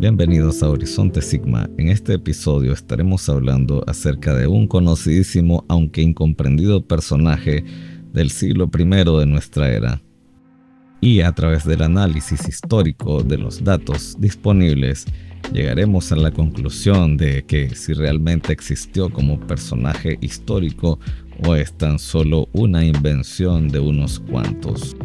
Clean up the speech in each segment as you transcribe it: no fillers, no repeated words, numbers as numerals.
Bienvenidos a Horizonte Sigma. En este episodio estaremos hablando acerca de un conocidísimo aunque incomprendido personaje del siglo I de nuestra era. Y a través del análisis histórico de los datos disponibles, llegaremos a la conclusión de que si realmente existió como personaje histórico o es tan solo una invención de unos cuantos.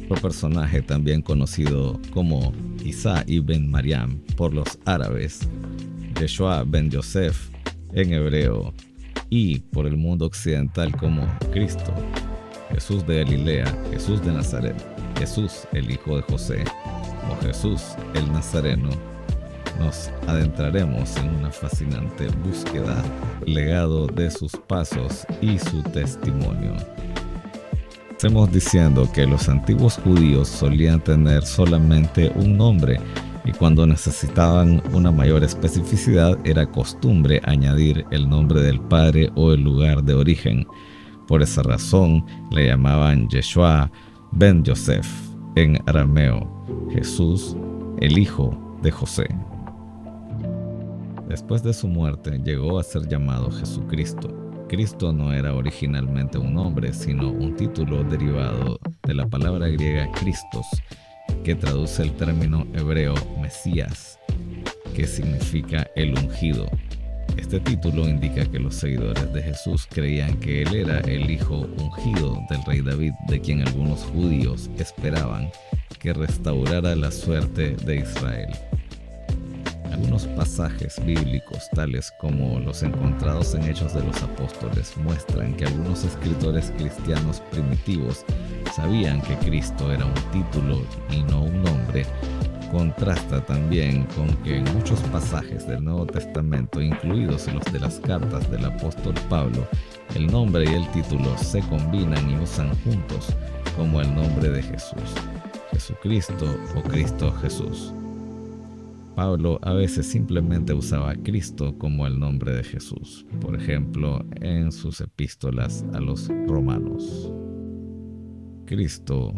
Otro personaje también conocido como Isa ibn Maryam por los árabes, Yeshua ben Yosef en hebreo y por el mundo occidental como Cristo, Jesús de Galilea, Jesús de Nazaret, Jesús el hijo de José o Jesús el Nazareno. Nos adentraremos en una fascinante búsqueda, legado de sus pasos y su testimonio. Empecemos diciendo que los antiguos judíos solían tener solamente un nombre y cuando necesitaban una mayor especificidad era costumbre añadir el nombre del padre o el lugar de origen. Por esa razón le llamaban Yeshua ben Yosef en arameo, Jesús el hijo de José. Después de su muerte llegó a ser llamado Jesucristo. Cristo no era originalmente un nombre, sino un título derivado de la palabra griega Christos, que traduce el término hebreo Mesías, que significa el ungido. Este título indica que los seguidores de Jesús creían que él era el hijo ungido del rey David, de quien algunos judíos esperaban que restaurara la suerte de Israel. Algunos pasajes bíblicos, tales como los encontrados en Hechos de los Apóstoles, muestran que algunos escritores cristianos primitivos sabían que Cristo era un título y no un nombre. Contrasta también con que en muchos pasajes del Nuevo Testamento, incluidos los de las cartas del apóstol Pablo, el nombre y el título se combinan y usan juntos como el nombre de Jesús, Jesucristo o Cristo Jesús. Pablo a veces simplemente usaba Cristo como el nombre de Jesús, por ejemplo, en sus epístolas a los romanos. Cristo,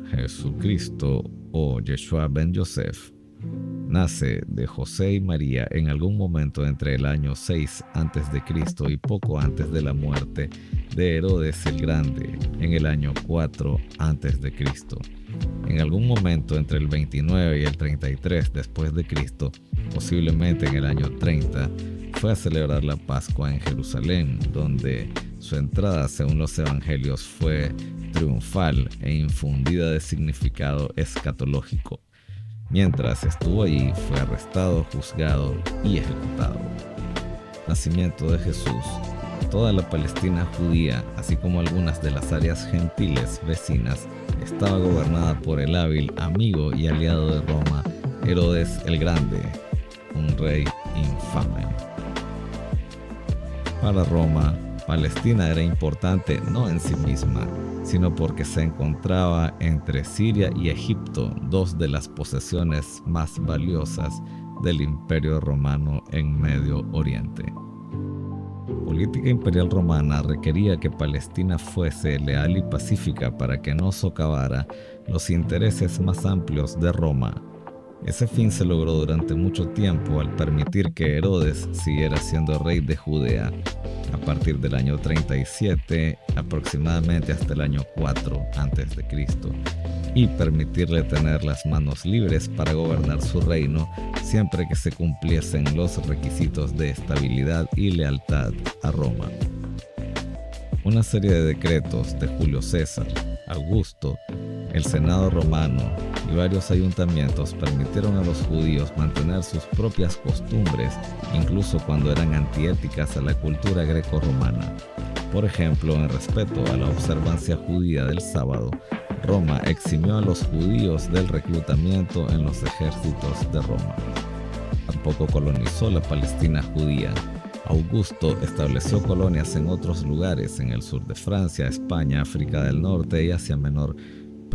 Jesucristo o Yeshua ben Yosef nace de José y María en algún momento entre el año 6 a.C. y poco antes de la muerte de Herodes el Grande en el año 4 a.C. En algún momento entre el 29 y el 33 después de Cristo, posiblemente en el año 30, fue a celebrar la Pascua en Jerusalén, donde su entrada, según los evangelios, fue triunfal e infundida de significado escatológico. Mientras estuvo allí, fue arrestado, juzgado y ejecutado. Nacimiento de Jesús. Toda la Palestina judía, así como algunas de las áreas gentiles vecinas, estaba gobernada por el hábil amigo y aliado de Roma, Herodes el Grande, un rey infame. Para Roma, Palestina era importante no en sí misma, sino porque se encontraba entre Siria y Egipto, dos de las posesiones más valiosas del Imperio Romano en Medio Oriente. La política imperial romana requería que Palestina fuese leal y pacífica para que no socavara los intereses más amplios de Roma. Ese fin se logró durante mucho tiempo al permitir que Herodes siguiera siendo rey de Judea a partir del año 37 aproximadamente hasta el año 4 a.C. y permitirle tener las manos libres para gobernar su reino siempre que se cumpliesen los requisitos de estabilidad y lealtad a Roma. Una serie de decretos de Julio César, Augusto, el Senado romano y varios ayuntamientos permitieron a los judíos mantener sus propias costumbres, incluso cuando eran antiéticas a la cultura greco-romana. Por ejemplo, en respeto a la observancia judía del sábado, Roma eximió a los judíos del reclutamiento en los ejércitos de Roma. Tampoco colonizó la Palestina judía. Augusto estableció colonias en otros lugares en el sur de Francia, España, África del Norte y Asia Menor,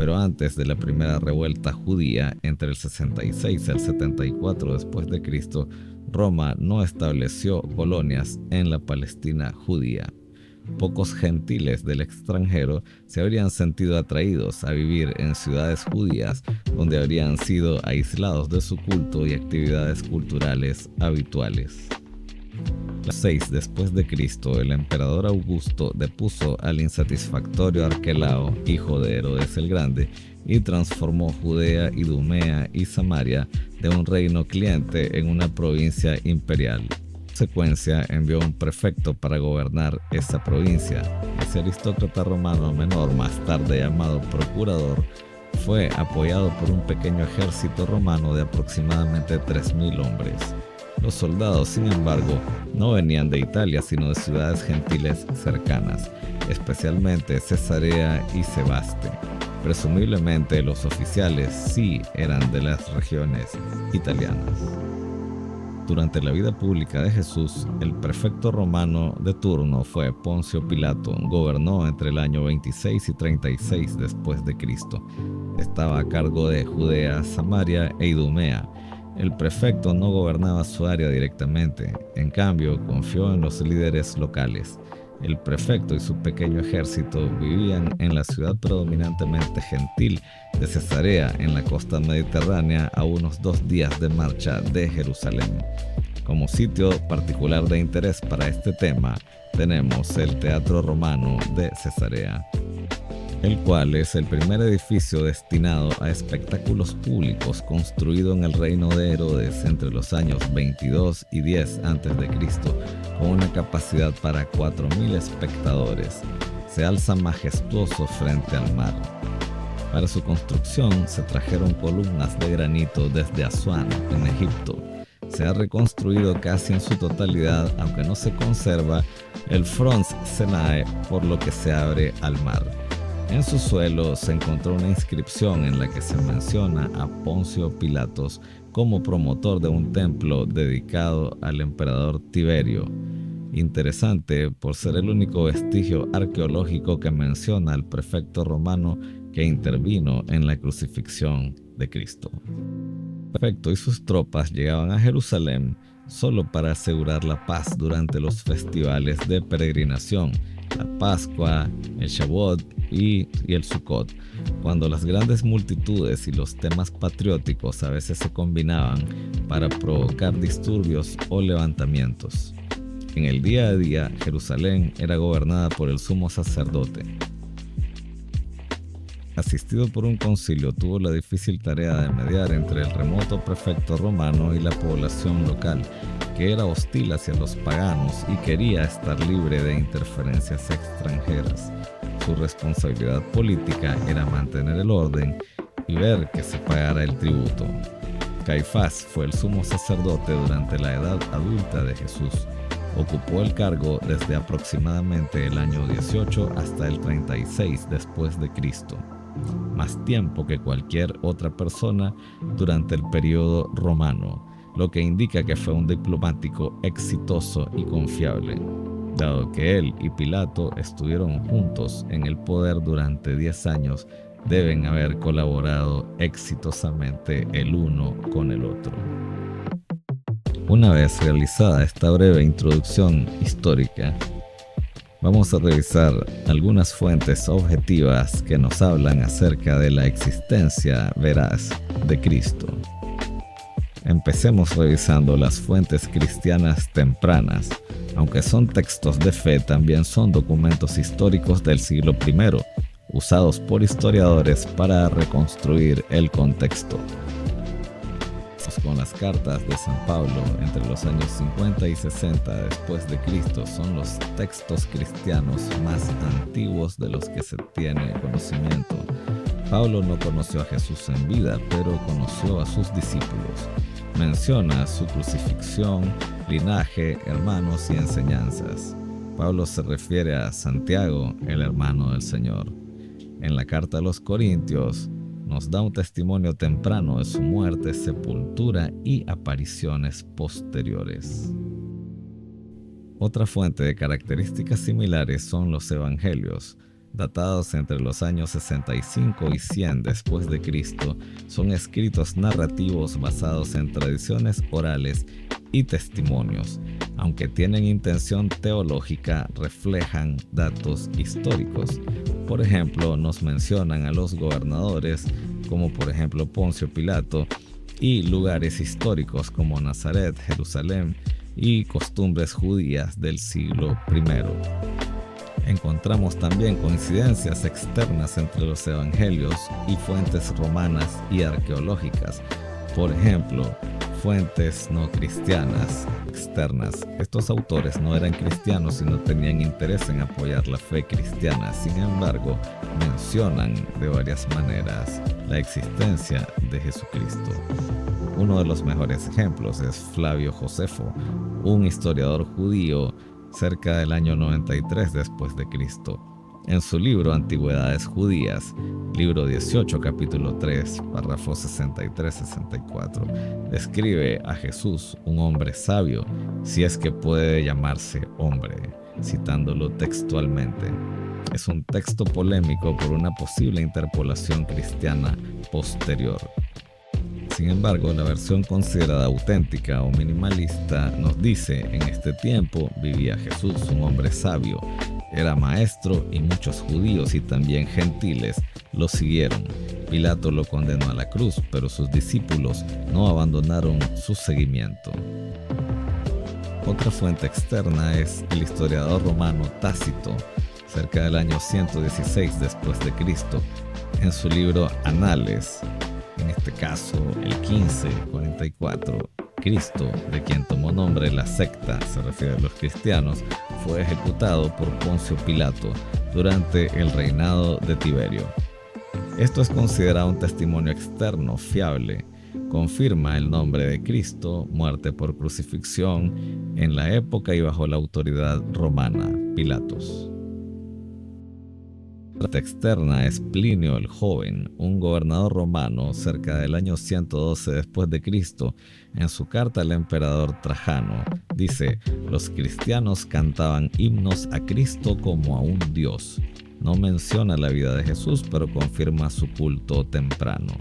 pero antes de la primera revuelta judía, entre el 66 y el 74 después de Cristo, Roma no estableció colonias en la Palestina judía. pocos gentiles del extranjero se habrían sentido atraídos a vivir en ciudades judías donde habrían sido aislados de su culto y actividades culturales habituales. 6 después de Cristo, el emperador Augusto depuso al insatisfactorio Arquelao, hijo de Herodes el Grande, y transformó Judea, Idumea y Samaria de un reino cliente en una provincia imperial. En consecuencia, envió un prefecto para gobernar esa provincia. Ese aristócrata romano menor, más tarde llamado procurador, fue apoyado por un pequeño ejército romano de aproximadamente 3.000 hombres. Los soldados, sin embargo, no venían de Italia, sino de ciudades gentiles cercanas, especialmente Cesarea y Sebaste. Presumiblemente los oficiales sí eran de las regiones italianas. Durante la vida pública de Jesús, el prefecto romano de turno fue Poncio Pilato. Gobernó entre el año 26 y 36 después de Cristo. Estaba a cargo de Judea, Samaria e Idumea. El prefecto no gobernaba su área directamente, en cambio confió en los líderes locales. El prefecto y su pequeño ejército vivían en la ciudad predominantemente gentil de Cesarea, en la costa mediterránea, a unos 2 días de marcha de Jerusalén. Como sitio particular de interés para este tema, tenemos el Teatro Romano de Cesarea, el cual es el primer edificio destinado a espectáculos públicos construido en el reino de Herodes entre los años 22 y 10 a.C., con una capacidad para 4.000 espectadores. Se alza majestuoso frente al mar. Para su construcción se trajeron columnas de granito desde Asuán, en Egipto. Se ha reconstruido casi en su totalidad, aunque no se conserva el Front Senae, por lo que se abre al mar. En su suelo se encontró una inscripción en la que se menciona a Poncio Pilatos como promotor de un templo dedicado al emperador Tiberio. Interesante por ser el único vestigio arqueológico que menciona al prefecto romano que intervino en la crucifixión de Cristo. El prefecto y sus tropas llegaban a Jerusalén solo para asegurar la paz durante los festivales de peregrinación, la Pascua, el Shavuot y el Sukkot, cuando las grandes multitudes y los temas patrióticos a veces se combinaban para provocar disturbios o levantamientos. En el día a día, Jerusalén era gobernada por el sumo sacerdote. Asistido por un concilio, tuvo la difícil tarea de mediar entre el remoto prefecto romano y la población local, que era hostil hacia los paganos y quería estar libre de interferencias extranjeras. Su responsabilidad política era mantener el orden y ver que se pagara el tributo. Caifás fue el sumo sacerdote durante la edad adulta de Jesús. Ocupó el cargo desde aproximadamente el año 18 hasta el 36 después de Cristo, más tiempo que cualquier otra persona durante el periodo romano, lo que indica que fue un diplomático exitoso y confiable, dado que él y Pilato estuvieron juntos en el poder durante 10 años. Deben haber colaborado exitosamente el uno con el otro. Una vez realizada esta breve introducción histórica, vamos a revisar algunas fuentes objetivas que nos hablan acerca de la existencia veraz de Cristo. Empecemos revisando las fuentes cristianas tempranas. Aunque son textos de fe, también son documentos históricos del siglo I, usados por historiadores para reconstruir el contexto. Con las cartas de San Pablo entre los años 50 y 60 después de Cristo son los textos cristianos más antiguos de los que se tiene conocimiento. Pablo no conoció a Jesús en vida, pero conoció a sus discípulos. Menciona su crucifixión, linaje, hermanos y enseñanzas. Pablo se refiere a Santiago, el hermano del Señor. En la carta a los Corintios nos da un testimonio temprano de su muerte, sepultura y apariciones posteriores. Otra fuente de características similares son los evangelios, datados entre los años 65 y 100 después de Cristo. Son escritos narrativos basados en tradiciones orales y testimonios. aunque tienen intención teológica, reflejan datos históricos. Por ejemplo, nos mencionan a los gobernadores, como por ejemplo Poncio Pilato, y lugares históricos como Nazaret, Jerusalén y costumbres judías del siglo I. Encontramos también coincidencias externas entre los evangelios y fuentes romanas y arqueológicas. Por ejemplo, fuentes no cristianas externas. Estos autores no eran cristianos y no tenían interés en apoyar la fe cristiana. Sin embargo, mencionan de varias maneras la existencia de Jesucristo. Uno de los mejores ejemplos es Flavio Josefo, un historiador judío cerca del año 93 después de Cristo. En su libro Antigüedades Judías, libro 18, capítulo 3, párrafo 63-64, describe a Jesús, un hombre sabio, si es que puede llamarse hombre, citándolo textualmente. Es un texto polémico por una posible interpolación cristiana posterior. Sin embargo, la versión considerada auténtica o minimalista nos dice: en este tiempo vivía Jesús, un hombre sabio, era maestro y muchos judíos y también gentiles lo siguieron. Pilato lo condenó a la cruz, pero sus discípulos no abandonaron su seguimiento. Otra fuente externa es el historiador romano Tácito, cerca del año 116 después de Cristo, en su libro Anales. En este caso, el 1544, Cristo, de quien tomó nombre la secta, se refiere a los cristianos, fue ejecutado por Poncio Pilato durante el reinado de Tiberio. Esto es considerado un testimonio externo fiable. Confirma el nombre de Cristo, muerte por crucifixión, en la época y bajo la autoridad romana, Pilatos. La externa es Plinio el Joven, un gobernador romano cerca del año 112 después de Cristo. En su carta al emperador Trajano dice: los cristianos cantaban himnos a Cristo como a un dios. No menciona la vida de Jesús, pero confirma su culto temprano.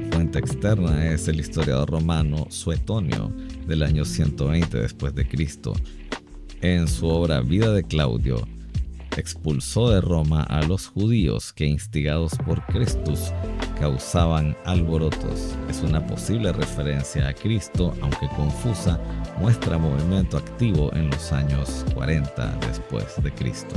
Fuente externa es el historiador romano Suetonio, del año 120 después de Cristo. En su obra Vida de Claudio, expulsó de Roma a los judíos que, instigados por Crestus, causaban alborotos. Es una posible referencia a Cristo, aunque confusa, muestra movimiento activo en los años 40 después de Cristo.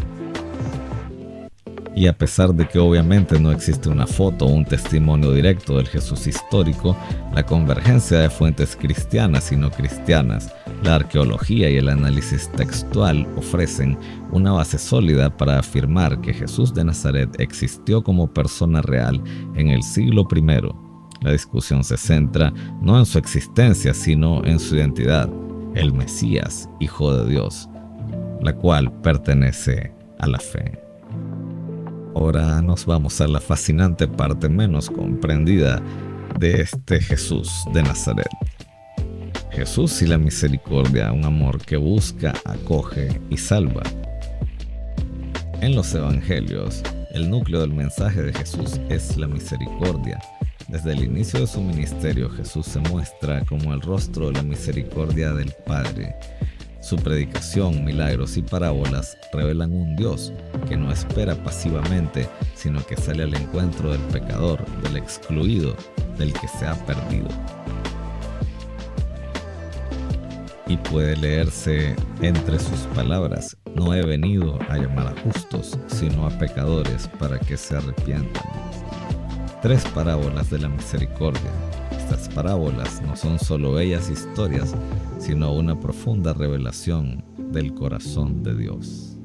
Y a pesar de que obviamente no existe una foto o un testimonio directo del Jesús histórico, la convergencia de fuentes cristianas y no cristianas, la arqueología y el análisis textual ofrecen una base sólida para afirmar que Jesús de Nazaret existió como persona real en el siglo I. La discusión se centra no en su existencia, sino en su identidad, el Mesías, Hijo de Dios, la cual pertenece a la fe. Ahora nos vamos a la fascinante parte menos comprendida de este Jesús de Nazaret. Jesús y la misericordia, un amor que busca, acoge y salva. En los evangelios, el núcleo del mensaje de Jesús es la misericordia. Desde el inicio de su ministerio, Jesús se muestra como el rostro de la misericordia del Padre. Su predicación, milagros y parábolas revelan un Dios que no espera pasivamente, sino que sale al encuentro del pecador, del excluido, del que se ha perdido. Y puede leerse entre sus palabras: no he venido a llamar a justos, sino a pecadores para que se arrepientan. 3 parábolas de la misericordia. Estas parábolas no son solo bellas historias, sino una profunda revelación del corazón de Dios.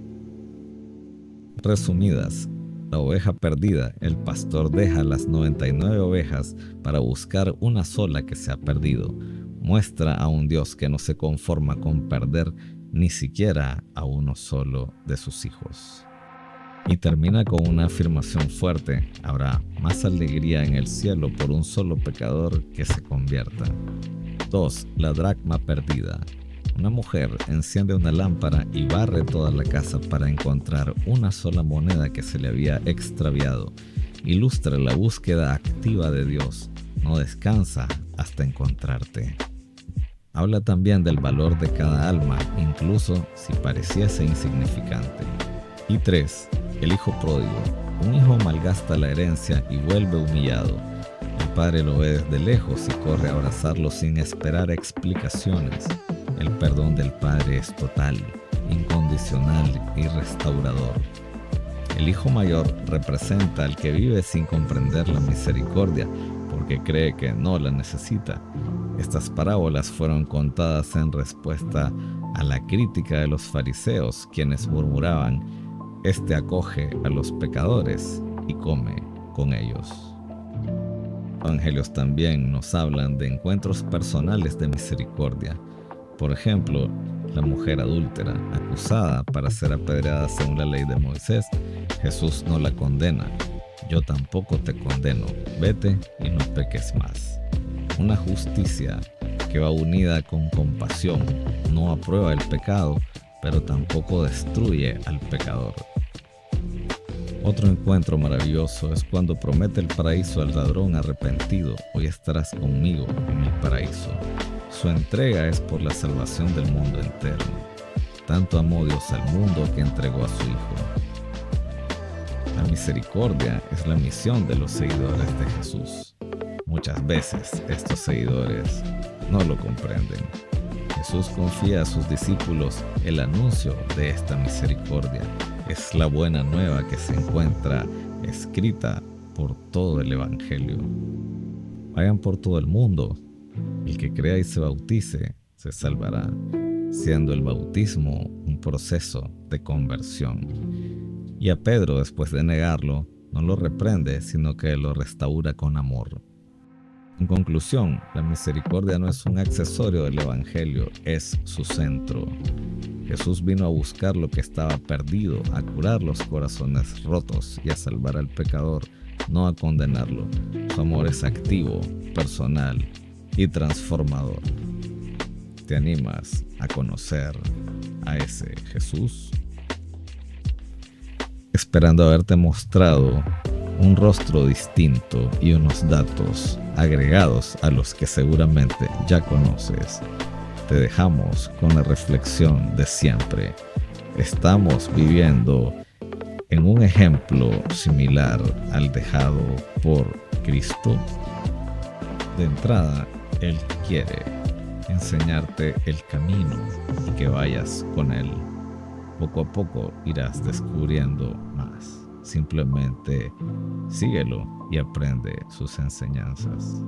Resumidas, la oveja perdida, el pastor deja las 99 ovejas para buscar una sola que se ha perdido. Muestra a un Dios que no se conforma con perder ni siquiera a uno solo de sus hijos. Y termina con una afirmación fuerte: habrá más alegría en el cielo por un solo pecador que se convierta. 2. La dracma perdida. Una mujer enciende una lámpara y barre toda la casa para encontrar una sola moneda que se le había extraviado. Ilustra la búsqueda activa de Dios. No descansa hasta encontrarte. Habla también del valor de cada alma, incluso si pareciese insignificante. Y 3. El hijo pródigo. Un hijo malgasta la herencia y vuelve humillado. El padre lo ve desde lejos y corre a abrazarlo sin esperar explicaciones. El perdón del padre es total, incondicional y restaurador. El hijo mayor representa al que vive sin comprender la misericordia porque cree que no la necesita. Estas parábolas fueron contadas en respuesta a la crítica de los fariseos, quienes murmuraban: "Este acoge a los pecadores y come con ellos". Los evangelios también nos hablan de encuentros personales de misericordia. Por ejemplo, la mujer adúltera, acusada para ser apedreada según la ley de Moisés, Jesús no la condena. "Yo tampoco te condeno, vete y no peques más". Una justicia que va unida con compasión, no aprueba el pecado, pero tampoco destruye al pecador. Otro encuentro maravilloso es cuando promete el paraíso al ladrón arrepentido: "Hoy estarás conmigo en el paraíso". Su entrega es por la salvación del mundo entero. Tanto amó Dios al mundo que entregó a su Hijo. La misericordia es la misión de los seguidores de Jesús. Muchas veces estos seguidores no lo comprenden. Jesús confía a sus discípulos el anuncio de esta misericordia. Es la buena nueva que se encuentra escrita por todo el Evangelio. Vayan por todo el mundo. El que crea y se bautice se salvará, siendo el bautismo un proceso de conversión. Y a Pedro, después de negarlo, no lo reprende, sino que lo restaura con amor. En conclusión, la misericordia no es un accesorio del Evangelio, es su centro. Jesús vino a buscar lo que estaba perdido, a curar los corazones rotos y a salvar al pecador, no a condenarlo. Su amor es activo, personal y transformador. ¿Te animas a conocer a ese Jesús? Esperando haberte mostrado un rostro distinto y unos datos agregados a los que seguramente ya conoces, te dejamos con la reflexión de siempre. Estamos viviendo en un ejemplo similar al dejado por Cristo. De entrada, Él quiere enseñarte el camino y que vayas con Él. Poco a poco irás descubriendo más. Simplemente síguelo y aprende sus enseñanzas.